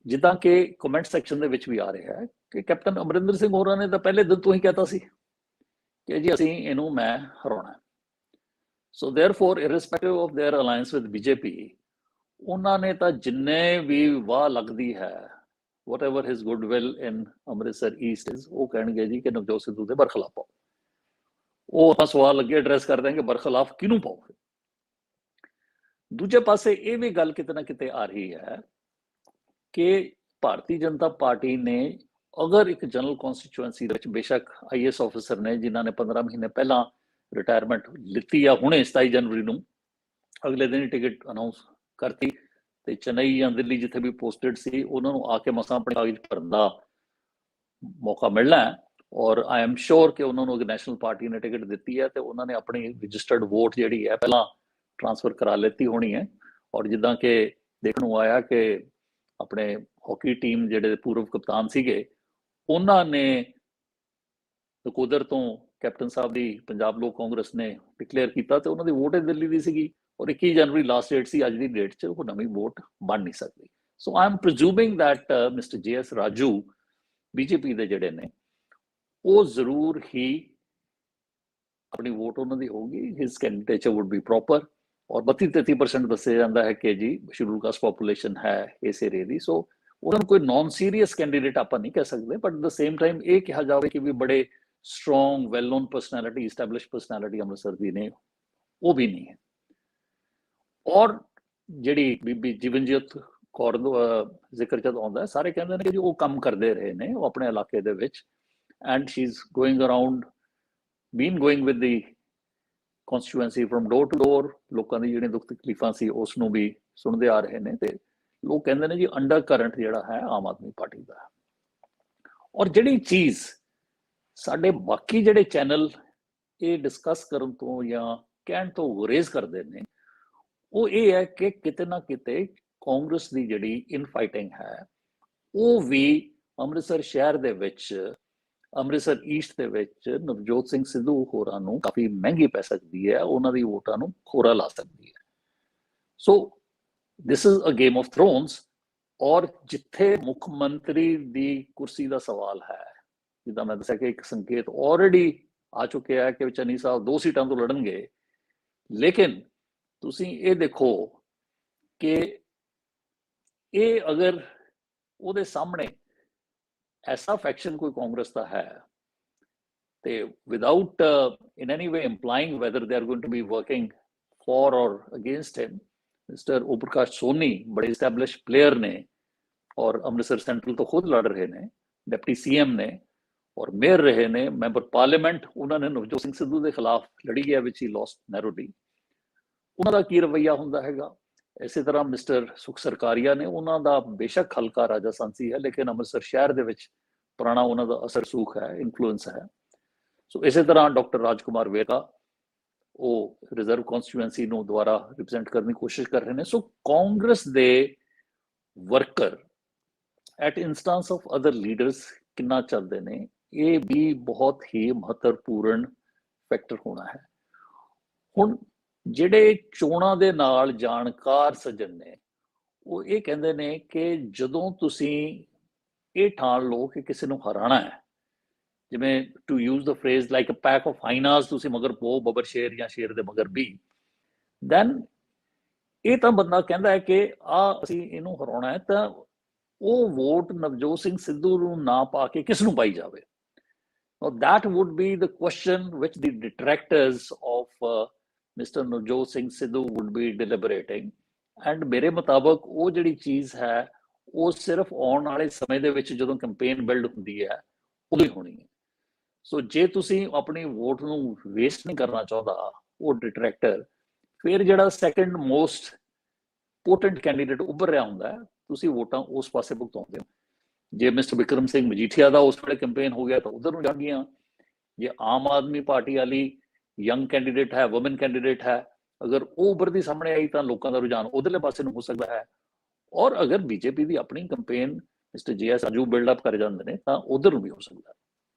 [SPEAKER 1] ਜਿੱਦਾਂ ਕਿ ਕਮੈਂਟ ਸੈਕਸ਼ਨ ਦੇ ਵਿੱਚ ਵੀ ਆ ਰਿਹਾ ਹੈ ਕਿ ਕੈਪਟਨ ਅਮਰਿੰਦਰ ਸਿੰਘ ਹੋਰਾਂ ਨੇ ਤਾਂ ਪਹਿਲੇ ਦਿਨ ਤੋਂ ਹੀ ਕਹਿਤਾ ਸੀ ਕਿ ਜੀ ਅਸੀਂ ਇਹਨੂੰ ਮੈਂ ਹਰਾਉਣਾ। So therefore irrespective of their alliance with BJP, ਉਹਨਾਂ ਨੇ ਤਾਂ ਜਿੰਨੇ ਵੀ ਵਾਹ ਲੱਗਦੀ ਹੈ whatever his goodwill in Amritsar East is, ਉਹ ਕਹਿਣਗੇ ਜੀ ਕਿ ਨਵਜੋਤ ਸਿੱਧੂ ਦੇ ਬਰਖਲਾਫ ਪਾਓ। ਉਹ ਆਪਾਂ ਸਵਾਲ ਅੱਗੇ ਐਡਰੈਸ ਕਰਦੇ ਹਾਂ ਕਿ ਬਰਖਲਾਫ ਕਿਹਨੂੰ ਪਾਓਗੇ। ਦੂਜੇ ਪਾਸੇ ਇਹ ਵੀ ਗੱਲ ਕਿਤੇ ਨਾ ਕਿਤੇ ਆ ਰਹੀ ਹੈ ਕਿ ਭਾਰਤੀ ਜਨਤਾ ਪਾਰਟੀ ਨੇ ਅਗਰ ਇੱਕ ਜਨਰਲ ਕਨਸਟੀਚੁਐਂਸੀ ਦੇ ਵਿੱਚ ਬੇਸ਼ੱਕ IAS ਆਫਿਸਰ ਨੇ ਜਿਨ੍ਹਾਂ ਨੇ 15 ਮਹੀਨੇ ਪਹਿਲਾਂ ਰਿਟਾਇਰਮੈਂਟ ਲਿੱਤੀ ਆ, ਹੁਣੇ 27 ਜਨਵਰੀ ਨੂੰ ਅਗਲੇ ਦਿਨ ਹੀ ਟਿਕਟ ਅਨਾਉਂਸ ਕਰਤੀ, ਤੇ ਚੇਨਈ ਜਾਂ ਦਿੱਲੀ ਜਿੱਥੇ ਵੀ ਪੋਸਟਡ ਸੀ ਉਹਨਾਂ ਨੂੰ ਆ ਕੇ ਮਸਾਂ ਆਪਣੇ ਕਾਗਜ਼ ਭਰਨ ਦਾ ਮੌਕਾ ਮਿਲਣਾ ਹੈ। ਔਰ ਆਈ ਐਮ ਸ਼ੋਰ ਕਿ ਉਹਨਾਂ ਨੂੰ ਇੱਕ ਨੈਸ਼ਨਲ ਪਾਰਟੀ ਨੇ ਟਿਕਟ ਦਿੱਤੀ ਹੈ ਤੇ ਉਹਨਾਂ ਨੇ ਆਪਣੀ ਰਜਿਸਟਰਡ ਵੋਟ ਜਿਹੜੀ ਹੈ ਪਹਿਲਾਂ ਟ੍ਰਾਂਸਫਰ ਕਰਾ ਲੈਤੀ ਹੋਣੀ ਹੈ। ਔਰ ਜਿੱਦਾਂ ਕਿ ਦੇਖਣ ਨੂੰ ਆਇਆ ਕਿ ਆਪਣੇ ਹਾਕੀ ਟੀਮ ਜਿਹੜੇ ਪੂਰਵ ਕਪਤਾਨ ਸੀਗੇ ਉਹਨਾਂ ਨੇ ਨਕੋਦਰ ਤੋਂ ਕੈਪਟਨ ਸਾਹਿਬ ਦੀ ਪੰਜਾਬ ਲੋਕ ਕਾਂਗਰਸ ਨੇ ਡਿਕਲੇਅਰ ਕੀਤਾ ਤੇ ਉਹਨਾਂ ਦੀ ਵੋਟ ਦਿੱਲੀ ਦੀ ਸੀਗੀ ਔਰ 21 ਜਨਵਰੀ ਲਾਸਟ ਡੇਟ ਸੀ। ਅੱਜ ਦੀ ਡੇਟ 'ਚ ਉਹ ਨਵੀਂ ਵੋਟ ਬਣ ਨਹੀਂ ਸਕਦੀ। So I am presuming that mister JS Raju BJP ਦੇ ਜਿਹੜੇ ਨੇ ਉਹ ਜ਼ਰੂਰ ਹੀ ਆਪਣੀ ਵੋਟ ਉਹਨਾਂ ਦੀ ਹੋਊਗੀ, ਹਿਸ ਕੈਂਡੀਡੇਚਰ ਵੁੱਡ ਬੀ ਪ੍ਰੋਪਰ। ਔਰ 32-33% ਦੱਸਿਆ ਜਾਂਦਾ ਹੈ ਕਿ ਜੀ ਸ਼ਡਿਊਲ ਕਾਸਟ ਪੋਪੂਲੇਸ਼ਨ ਹੈ ਇਸ ਏਰੀਏ ਦੀ। ਸੋ ਉਹਨਾਂ ਨੂੰ ਕੋਈ ਨਾਨ ਸੀਰੀਅਸ ਕੈਂਡੀਡੇਟ ਆਪਾਂ ਨਹੀਂ ਕਹਿ ਸਕਦੇ, but at the same time ਇਹ ਕਿਹਾ ਜਾਵੇ ਕਿ ਵੀ ਬੜੇ strong well non personality establish personality Amritsar ਦੀ ਨੇ, ਉਹ ਵੀ ਨਹੀਂ ਹੈ। ਔਰ ਜਿਹੜੀ ਬੀਬੀ ਜੀਵਨਜੀਤ ਕੌਰ ਜ਼ਿਕਰ ਜਦ ਆਉਂਦਾ ਸਾਰੇ ਕਹਿੰਦੇ ਨੇ ਕਿ ਜੀ ਉਹ ਕੰਮ ਕਰਦੇ ਰਹੇ ਨੇ ਉਹ ਆਪਣੇ ਇਲਾਕੇ ਦੇ ਵਿੱਚ, and she is going around been going with the constituency from door to door, ਲੋਕਾਂ ਦੀ ਜਿਹੜੀਆਂ ਦੁੱਖ ਤਕਲੀਫਾਂ ਸੀ ਉਸ ਨੂੰ ਵੀ ਸੁਣਦੇ ਆ ਰਹੇ ਨੇ। ਤੇ ਲੋਕ ਕਹਿੰਦੇ ਨੇ ਜੀ ਅੰਡਰ ਕਰੰਟ ਜਿਹੜਾ ਹੈ ਆਮ ਆਦਮੀ ਪਾਰਟੀ ਦਾ। ਔਰ ਜਿਹੜੀ ਚੀਜ਼ ਸਾਡੇ ਬਾਕੀ ਜਿਹੜੇ ਚੈਨਲ ਇਹ ਡਿਸਕਸ ਕਰਨ ਤੋਂ ਜਾਂ ਕਹਿਣ ਤੋਂ ਗੁਰੇਜ਼ ਕਰਦੇ ਨੇ ਉਹ ਇਹ ਹੈ ਕਿ ਕਿਤੇ ਨਾ ਕਿਤੇ ਕਾਂਗਰਸ ਦੀ ਜਿਹੜੀ ਇਨਫਾਈਟਿੰਗ ਹੈ ਉਹ ਵੀ ਅੰਮ੍ਰਿਤਸਰ ਸ਼ਹਿਰ ਦੇ ਵਿੱਚ, ਅੰਮ੍ਰਿਤਸਰ ਈਸਟ ਦੇ ਵਿੱਚ ਨਵਜੋਤ ਸਿੰਘ ਸਿੱਧੂ ਹੋਰਾਂ ਨੂੰ ਕਾਫੀ ਮਹਿੰਗੀ ਪੈ ਸਕਦੀ ਹੈ, ਉਹਨਾਂ ਦੀ ਵੋਟਾਂ ਨੂੰ ਖੋਰਾ ਲਾ ਸਕਦੀ ਹੈ। So this is a Game of Thrones. ਔਰ ਜਿੱਥੇ ਮੁੱਖ ਮੰਤਰੀ ਦੀ ਕੁਰਸੀ ਦਾ ਸਵਾਲ ਹੈ, ਜਿੱਦਾਂ ਮੈਂ ਦੱਸਿਆ ਕਿ ਇੱਕ ਸੰਕੇਤ ਆਲਰੇਡੀ ਆ ਚੁੱਕਿਆ ਹੈ ਕਿ ਚੰਨੀ ਸਾਹਿਬ 2 ਸੀਟਾਂ ਤੋਂ ਲੜਨਗੇ, ਲੇਕਿਨ ਤੁਸੀਂ ਇਹ ਦੇਖੋ ਕਿ ਇਹ ਅਗਰ ਉਹਦੇ ਸਾਹਮਣੇ ਐਸਾ ਫੈਕਸ਼ਨ ਕੋਈ ਕਾਂਗਰਸ ਦਾ ਹੈ ਤੇ without in any way implying whether they are going to be working for or against him, mister Om Prakash Soni ਬੜੇ ਇਸਟੈਬਲਿਸ਼ ਪਲੇਅਰ ਨੇ ਔਰ ਅੰਮ੍ਰਿਤਸਰ ਸੈਂਟਰਲ ਤੋਂ ਖੁਦ ਲੜ ਰਹੇ ਨੇ, ਡਿਪਟੀ CM ਨੇ ਔਰ ਮੇਅਰ ਰਹੇ ਨੇ, ਮੈਂਬਰ ਪਾਰਲੀਮੈਂਟ ਉਹਨਾਂ ਨੇ ਨਵਜੋਤ ਸਿੰਘ ਸਿੱਧੂ ਦੇ ਖਿਲਾਫ ਲੜੀ ਹੈ ਵਿਚ ਹੀ ਲੋਸਟ ਨੈਰੋਲੀ। ਉਹਨਾਂ ਦਾ ਕੀ ਰਵੱਈਆ ਹੁੰਦਾ ਹੈਗਾ। ਇਸੇ ਤਰ੍ਹਾਂ ਮਿਸਟਰ ਸੁਖ ਸਰਕਾਰੀਆ ਨੇ, ਉਹਨਾਂ ਦਾ ਬੇਸ਼ੱਕ ਹਲਕਾ ਰਾਜਾ ਸਾਂਸੀ ਹੈ ਲੇਕਿਨ ਅੰਮ੍ਰਿਤਸਰ ਸ਼ਹਿਰ ਦੇ ਵਿੱਚ ਪੁਰਾਣਾ ਉਹਨਾਂ ਦਾ ਅਸਰ ਸੂਖ ਹੈ, ਇਨਫਲੂਐਂਸ ਹੈ। ਸੋ ਇਸੇ ਤਰ੍ਹਾਂ ਡਾਕਟਰ ਰਾਜਕੁਮਾਰ ਵੇਰਕਾ ਉਹ ਰਿਜ਼ਰਵ ਕਨਸਟੀਟੂਐਂਸੀ ਨੂੰ ਦੁਬਾਰਾ ਰਿਪਰੈਜ਼ੈਂਟ ਕਰਨ ਦੀ ਕੋਸ਼ਿਸ਼ ਕਰ ਰਹੇ ਨੇ। ਸੋ ਕਾਂਗਰਸ ਦੇ worker at instance of other leaders ਕਿੰਨਾ ਚੱਲਦੇ ਨੇ, ਇਹ ਵੀ ਬਹੁਤ ਹੀ ਮਹੱਤਵਪੂਰਨ ਫੈਕਟਰ ਹੋਣਾ ਹੈ। ਹੁਣ ਜਿਹੜੇ ਚੋਣਾਂ ਦੇ ਨਾਲ ਜਾਣਕਾਰ ਸੱਜਣ ਨੇ ਉਹ ਇਹ ਕਹਿੰਦੇ ਨੇ ਕਿ ਜਦੋਂ ਤੁਸੀਂ ਇਹ ਠਾਣ ਲਓ ਕਿ ਕਿਸੇ ਨੂੰ ਹਰਾਣਾ ਹੈ, ਜਿਵੇਂ to use the phrase like a pack of hyenas, ਤੁਸੀਂ ਮਗਰ ਪੋ ਬੱਬਰ ਸ਼ੇਰ ਜਾਂ ਸ਼ੇਰ ਦੇ ਮਗਰ ਵੀ, ਦੈਨ ਇਹ ਤਾਂ ਬੰਦਾ ਕਹਿੰਦਾ ਹੈ ਕਿ ਅਸੀਂ ਇਹਨੂੰ ਹਰਾਉਣਾ ਹੈ ਤਾਂ ਉਹ ਵੋਟ ਨਵਜੋਤ ਸਿੰਘ ਸਿੱਧੂ ਨੂੰ ਨਾ ਪਾ ਕੇ ਕਿਸ ਨੂੰ ਪਾਈ ਜਾਵੇ। that would be the question which the detractors of Mr. Navjot Singh Sidhu would be deliberating, and ਮੇਰੇ ਮੁਤਾਬਕ ਉਹ ਜਿਹੜੀ ਚੀਜ਼ ਹੈ ਉਹ ਸਿਰਫ ਆਉਣ ਵਾਲੇ ਸਮੇਂ ਦੇ ਵਿੱਚ ਜਦੋਂ ਕੈਂਪੇਨ ਬਿਲਡ ਹੁੰਦੀ ਹੈ ਉਦੋਂ ਹੀ ਹੋਣੀ ਹੈ। ਸੋ ਜੇ ਤੁਸੀਂ ਆਪਣੀ ਵੋਟ ਨੂੰ ਵੇਸਟ ਨਹੀਂ ਕਰਨਾ ਚਾਹੁੰਦਾ ਉਹ ਡਿਟਰੈਕਟਰ, ਫਿਰ ਜਿਹੜਾ ਸੈਕੰਡ ਮੋਸਟ ਪੋਟੈਂਟ ਕੈਂਡੀਡੇਟ ਉੱਭਰ ਰਿਹਾ ਹੁੰਦਾ ਤੁਸੀਂ ਵੋਟਾਂ ਉਸ ਪਾਸੇ ਭੁਗਤਾਉਂਦੇ ਹੋ। ਜੇ ਮਿਸਟਰ ਬਿਕਰਮ ਸਿੰਘ ਮਜੀਠੀਆ ਦਾ ਉਸ ਵੇਲੇ ਕੈਂਪੇਨ ਹੋ ਗਿਆ ਤਾਂ ਉਧਰ ਨੂੰ ਜਾਣਗੀਆਂ। ਜੇ ਆਮ ਆਦਮੀ ਪਾਰਟੀ ਵਾਲੀ ਯੰਗ ਕੈਂਡੀਡੇਟ ਹੈ, ਵੂਮਨ ਕੈਂਡੀਡੇਟ ਹੈ, ਅਗਰ ਉਹ ਉੱਭਰਦੀ ਸਾਹਮਣੇ ਆਈ ਤਾਂ ਲੋਕਾਂ ਦਾ ਰੁਝਾਨ ਉਧਰਲੇ ਪਾਸੇ ਨੂੰ ਹੋ ਸਕਦਾ ਹੈ। ਔਰ ਅਗਰ ਬੀਜੇਪੀ ਦੀ ਆਪਣੀ campaign mister JS Raju build-up ਕਰ ਜਾਂਦੇ ਨੇ ਤਾਂ ਉਧਰ ਨੂੰ ਵੀ ਹੋ ਸਕਦਾ।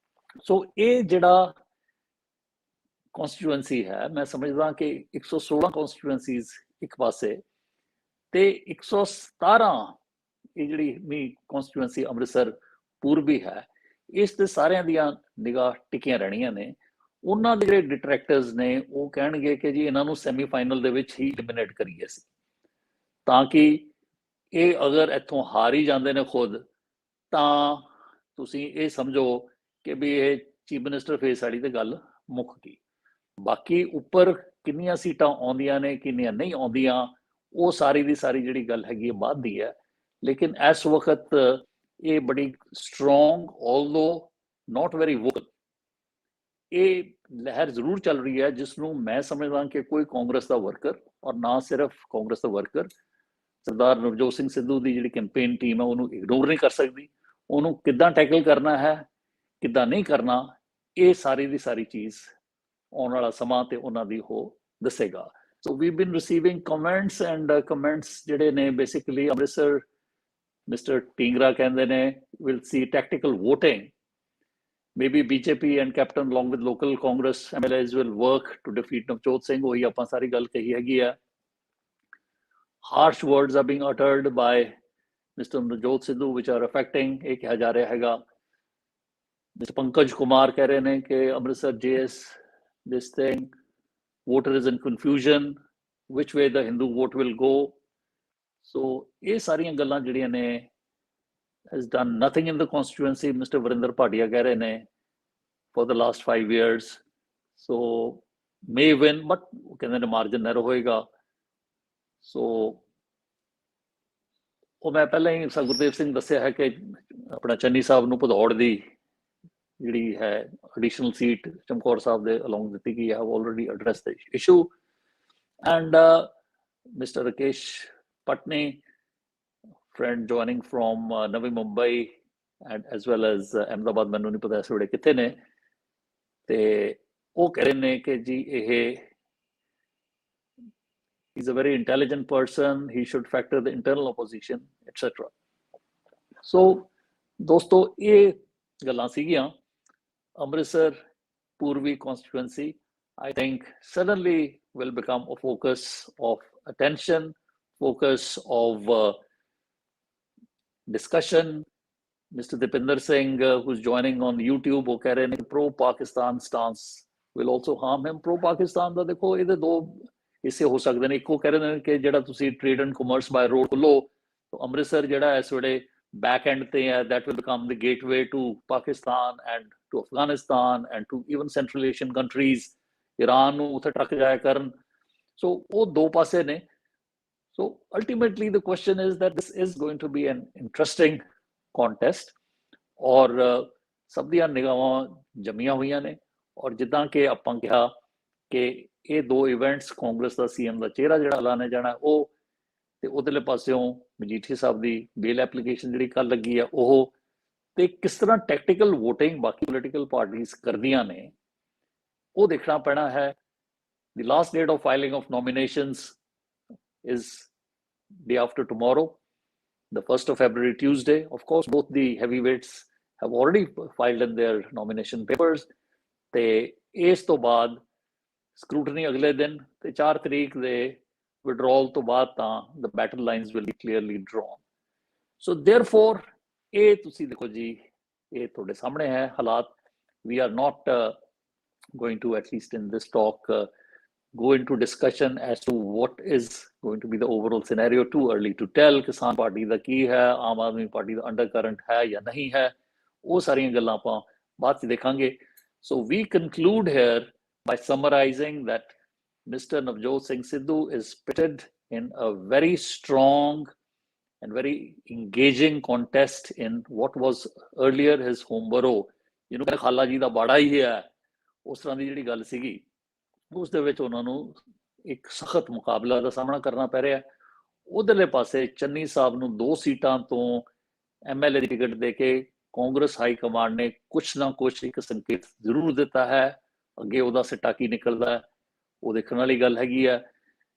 [SPEAKER 1] ਸੋ ਇਹ ਜਿਹੜਾ ਕਨਸਟੀਟੂਐਂਸੀ ਹੈ, ਮੈਂ ਸਮਝਦਾ ਕਿ 116 ਕਨਸਟੀਟੂਐਂਸੀਜ਼ ਇੱਕ ਪਾਸੇ ਤੇ 117 ਇਹ ਜਿਹੜੀ ਵੀ ਕੌਂਸਟੀਟੂਐਂਸੀ ਅੰਮ੍ਰਿਤਸਰ ਪੂਰਬੀ ਹੈ, ਇਸ ਤੇ ਸਾਰਿਆਂ ਦੀਆਂ ਨਿਗਾਹ ਟਿਕੀਆਂ ਰਹਿਣੀਆਂ ਨੇ। ਉਹਨਾਂ ਦੇ ਜਿਹੜੇ ਡਿਟਰੈਕਟਰਸ ਨੇ ਉਹ ਕਹਿਣਗੇ ਕਿ ਜੀ ਇਹਨਾਂ ਨੂੰ ਸੈਮੀਫਾਈਨਲ ਦੇ ਵਿੱਚ ਹੀ ਐਲੀਮੀਨੇਟ ਕਰੀਏ ਅਸੀਂ, ਤਾਂ ਕਿ ਇਹ ਅਗਰ ਇੱਥੋਂ ਹਾਰ ਹੀ ਜਾਂਦੇ ਨੇ ਖੁਦ, ਤਾਂ ਤੁਸੀਂ ਇਹ ਸਮਝੋ ਕਿ ਵੀ ਇਹ ਚੀਫ ਮਿਨਿਸਟਰ ਫੇਸ ਵਾਲੀ ਤੇ ਗੱਲ ਮੁੱਕ ਗਈ। ਬਾਕੀ ਉੱਪਰ ਕਿੰਨੀਆਂ ਸੀਟਾਂ ਆਉਂਦੀਆਂ ਨੇ ਕਿੰਨੀਆਂ ਨਹੀਂ ਆਉਂਦੀਆਂ, ਉਹ ਸਾਰੀ ਦੀ ਸਾਰੀ ਜਿਹੜੀ ਗੱਲ ਹੈਗੀ ਹੈ ਬਾਅਦ ਦੀ ਹੈ। ਲੇਕਿਨ ਇਸ ਵਕਤ ਇਹ ਬੜੀ ਸਟਰੋਂਗ, ਆਲਦੋ ਨਾਟ ਵੈਰੀ ਵੋਕਲ, ਇਹ ਲਹਿਰ ਜ਼ਰੂਰ ਚੱਲ ਰਹੀ ਹੈ, ਜਿਸ ਨੂੰ ਮੈਂ ਸਮਝਦਾ ਕਿ ਕੋਈ ਕਾਂਗਰਸ ਦਾ ਵਰਕਰ, ਔਰ ਨਾ ਸਿਰਫ ਕਾਂਗਰਸ ਦਾ ਵਰਕਰ, ਸਰਦਾਰ ਨਵਜੋਤ ਸਿੰਘ ਸਿੱਧੂ ਦੀ ਜਿਹੜੀ ਕੈਂਪੇਨ ਟੀਮ ਹੈ ਉਹਨੂੰ ਇਗਨੋਰ ਨਹੀਂ ਕਰ ਸਕਦੀ। ਉਹਨੂੰ ਕਿੱਦਾਂ ਟੈਕਲ ਕਰਨਾ ਹੈ, ਕਿੱਦਾਂ ਨਹੀਂ ਕਰਨਾ, ਇਹ ਸਾਰੀ ਦੀ ਸਾਰੀ ਚੀਜ਼ ਆਉਣ ਵਾਲਾ ਸਮਾਂ ਤੇ ਉਹਨਾਂ ਦੀ ਉਹ ਦੱਸੇਗਾ। ਸੋ ਵੀ ਬੀਨ ਰਿਸੀਵਿੰਗ ਕਮੈਂਟਸ ਐਂਡ ਕਮੈਂਟਸ ਜਿਹੜੇ ਨੇ ਬੇਸਿਕਲੀ ਅੰਮ੍ਰਿਤਸਰ ਮਿਸਟਰ ਢੀਂਗਰਾ ਕਹਿੰਦੇ ਨੇ will see tactical voting, maybe BJP and Captain along with local Congress MLAs will work to defeat Navjot Singh। ਉਹੀ ਆਪਾਂ ਸਾਰੀ ਗੱਲ ਕਹੀ ਹੈਗੀ ਆ। harsh words are being uttered by Mr. Navjot Sidhu which are affecting, ਇਹ ਕਿਹਾ ਜਾ ਰਿਹਾ ਹੈਗਾ। Mr. ਪੰਕਜ ਕੁਮਾਰ ਕਹਿ ਰਹੇ ਨੇ ਕਿ Amritsar JS this thing, voter is in confusion, which way the Hindu vote will go। so ਇਹ ਸਾਰੀਆਂ ਗੱਲਾਂ ਜਿਹੜੀਆਂ ਨੇ has done nothing in the constituency, Mr. Varinder Padia ਕਹਿ ਰਹੇ ਨੇ, for the last 5 years। so may win, but ਕਹਿੰਦੇ ਨੇ ਮਾਰਜਨ ਨੈਰੋ ਹੋਏਗਾ। ਸੋ ਉਹ ਮੈਂ ਪਹਿਲਾਂ ਹੀ ਗੁਰਦੇਵ ਸਿੰਘ ਦੱਸਿਆ ਹੈ ਕਿ ਆਪਣਾ ਚੰਨੀ ਸਾਹਿਬ ਨੂੰ ਭਦੌੜ ਦੀ ਜਿਹੜੀ ਹੈ ਐਡੀਸ਼ਨਲ ਸੀਟ ਚਮਕੌਰ ਸਾਹਿਬ ਦੇ ਅਲੋਂਗ ਦਿੱਤੀ ਗਈ ਹੈ। have already addressed the issue and Mr. Rakesh Patni, friend joining from Navi Mumbai and as well as Ahmedabad, ਮੈਨੂੰ ਨਹੀਂ ਪਤਾ ਇਸ ਵੇਲੇ ਕਿੱਥੇ ਨੇ, ਤੇ ਉਹ ਕਹਿ ਰਹੇ ਨੇ ਕਿ ਜੀ ਇਹ he's a very intelligent person, he should factor the internal opposition etc। so ਦੋਸਤੋ ਇਹ ਗੱਲਾਂ ਸੀਗੀਆਂ ਅੰਮ੍ਰਿਤਸਰ ਪੂਰਬੀ constituency। I think suddenly will become a focus of attention, focus of discussion। Mr. Dipinder Singh who's joining on YouTube, ਉਹ ਕਹਿ ਰਹੇ ਨੇ pro Pakistan stance will also harm him। pro Pakistan ਦਾ ਦੇਖੋ ਇਹਦੇ ਦੋ ਹਿੱਸੇ ਹੋ ਸਕਦੇ ਨੇ। ਇੱਕੋ ਕਹਿ ਰਹੇ ਨੇ ਕਿ ਜਿਹੜਾ ਤੁਸੀਂ trade and commerce by road ਖੋਲੋ, ਅੰਮ੍ਰਿਤਸਰ ਜਿਹੜਾ ਇਸ ਵੇਲੇ ਬੈਕ ਐਂਡ ਤੇ ਹੈ, that will become the gateway to Pakistan and to Afghanistan and to even Central Asian countries। Iran ਨੂੰ ਉੱਥੇ ਟਰੱਕ ਜਾਇਆ ਕਰਨ। ਸੋ ਉਹ ਦੋ ਪਾਸੇ ਨੇ। So ultimately the question is that this is going to be an interesting contest ਔਰ ਸਭ ਦੀਆਂ ਨਿਗਾਹਾਂ ਜਮੀਆਂ ਹੋਈਆਂ ਨੇ। ਔਰ ਜਿੱਦਾਂ ਕਿ ਆਪਾਂ ਕਿਹਾ ਕਿ ਇਹ ਦੋ ਇਵੈਂਟਸ ਕਾਂਗਰਸ ਦਾ CM ਦਾ ਚਿਹਰਾ ਜਿਹੜਾ ਐਲਾਨਿਆ ਜਾਣਾ ਉਹ, ਤੇ ਉਹਦੇ ਪਾਸਿਓਂ ਮਜੀਠੀਆ ਸਾਹਿਬ ਦੀ ਬੇਲ ਐਪਲੀਕੇਸ਼ਨ ਜਿਹੜੀ ਕੱਲ ਲੱਗੀ ਆ ਉਹ, ਤੇ ਕਿਸ ਤਰ੍ਹਾਂ ਟੈਕਟੀਕਲ ਵੋਟਿੰਗ ਬਾਕੀ ਪੋਲੀਟੀਕਲ ਪਾਰਟੀਆਂ ਕਰਦੀਆਂ ਨੇ ਉਹ ਦੇਖਣਾ ਪੈਣਾ ਹੈ। The last date of filing of nominations is day after tomorrow, the 1st of February, Tuesday। of course both the heavyweights have already filed in their nomination papers। ਤੇ ਇਸ ਤੋਂ ਬਾਅਦ ਸਕਰੂਟਨੀ ਅਗਲੇ ਦਿਨ, ਤੇ 4 ਤਰੀਕ ਦੇ withdrawal ਤੋਂ ਬਾਅਦ ਤਾਂ the battle lines will be clearly drawn। so therefore ਇਹ ਤੁਸੀਂ ਦੇਖੋ ਜੀ ਇਹ ਤੁਹਾਡੇ ਸਾਹਮਣੇ ਹੈ ਹਾਲਾਤ। we are not going to, at least in this talk, go into discussion as to what is going to be the overall scenario। too early to tell ਕਿਸਾਨ ਪਾਰਟੀ ਦਾ ਕੀ ਹੈ, ਆਮ ਆਦਮੀ ਪਾਰਟੀ ਦਾ ਅੰਡਰਕਰੰਟ ਹੈ ਜਾਂ ਨਹੀਂ ਹੈ, ਉਹ ਸਾਰੀਆਂ ਗੱਲਾਂ ਆਪਾਂ ਬਾਅਦ 'ਚ ਦੇਖਾਂਗੇ। so we conclude here by summarizing that Mr. Navjot Singh Sidhu is pitted in a very strong and very engaging contest in what was earlier his home borough। ਜਿਹਨੂੰ ਕਹਿੰਦੇ ਖਾਲਾ ਜੀ ਦਾ ਬਾੜਾ ਹੀ ਹੈ, ਉਸ ਤਰ੍ਹਾਂ ਦੀ ਜਿਹੜੀ ਗੱਲ ਸੀਗੀ, ਉਸ ਦੇ ਵਿੱਚ ਉਹਨਾਂ ਨੂੰ ਇੱਕ ਸਖਤ ਮੁਕਾਬਲਾ ਦਾ ਸਾਹਮਣਾ ਕਰਨਾ ਪੈ ਰਿਹਾ। ਉਧਰਲੇ ਪਾਸੇ ਚੰਨੀ ਸਾਹਿਬ ਨੂੰ 2 ਸੀਟਾਂ ਤੋਂ MLA ਦੀ ਟਿਕਟ ਦੇ ਕੇ ਕਾਂਗਰਸ ਹਾਈ ਕਮਾਂਡ ਨੇ ਕੁਛ ਨਾ ਕੁਛ ਇੱਕ ਸੰਕੇਤ ਜ਼ਰੂਰ ਦਿੱਤਾ ਹੈ। ਅੱਗੇ ਉਹਦਾ ਸਿੱਟਾ ਕੀ ਨਿਕਲਦਾ ਹੈ ਉਹ ਦੇਖਣ ਵਾਲੀ ਗੱਲ ਹੈਗੀ ਹੈ।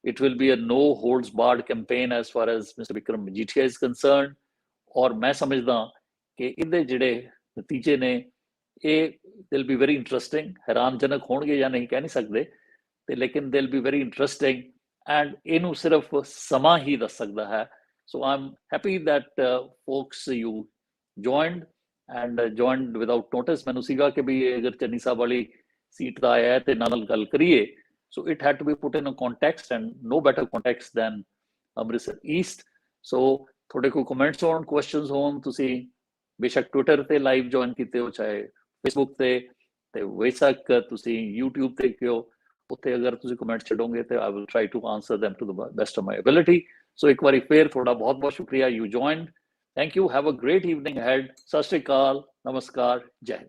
[SPEAKER 1] it will be a no holds barred campaign as far as Mr. Vikram Majithia is concerned। ਔਰ ਮੈਂ ਸਮਝਦਾ ਕਿ ਇਹਦੇ ਜਿਹੜੇ ਨਤੀਜੇ ਨੇ ਇਹ ਦਿਲ ਬੀ ਵੈਰੀ ਇੰਟਰਸਟਿੰਗ। ਹੈਰਾਨਜਨਕ ਹੋਣਗੇ ਜਾਂ ਨਹੀਂ ਕਹਿ ਨਹੀਂ ਸਕਦੇ, ਤੇ ਲੇਕਿਨ ਦਿਲ ਬੀ ਵੈਰੀ ਇੰਟਰਸਟਿੰਗ ਐਂਡ ਇਹਨੂੰ ਸਿਰਫ ਸਮਾਂ ਹੀ ਦੱਸ ਸਕਦਾ ਹੈ। So I am happy that folks you joined and joined without notice. ਮੈਨੂੰ ਸੀਗਾ ਕਿ ਵੀ ਅਗਰ ਚੰਨੀ ਸਾਹਿਬ ਵਾਲੀ ਸੀਟ ਦਾ ਆਇਆ ਤੇ ਨਾਲ ਗੱਲ ਕਰੀਏ, so it had to be put in a context and no better context than Amritsar East. So ਤੁਹਾਡੇ ਕੋਈ ਕਮੈਂਟਸ ਹੋਣ, ਕੁਐਸਚਨਸ ਹੋਣ, ਤੁਸੀਂ ਬੇਸ਼ੱਕ ਟਵਿੱਟਰ ਤੇ ਲਾਈਵ ਜੁਆਇਨ ਕੀਤੇ ਹੋ, ਚਾਹੇ ਫੇਸਬੁੱਕ ਤੇ ਬੇਸ਼ੱਕ ਤੁਸੀਂ YouTube ਤੇ ਕਿਉਂ, ਉੱਥੇ ਅਗਰ ਤੁਸੀਂ ਕਮੈਂਟ ਛੱਡੋਗੇ ਤੇ I will try to answer them to the best of my ability। So ਇੱਕ ਵਾਰੀ ਫੇਰ ਤੁਹਾਡਾ ਬਹੁਤ ਬਹੁਤ ਸ਼ੁਕਰੀਆ, you joined. Thank you, have a great evening ahead. ਸਤਿ ਸ਼੍ਰੀ ਅਕਾਲ, ਨਮਸਕਾਰ, ਜੈ ਹਿੰਦ।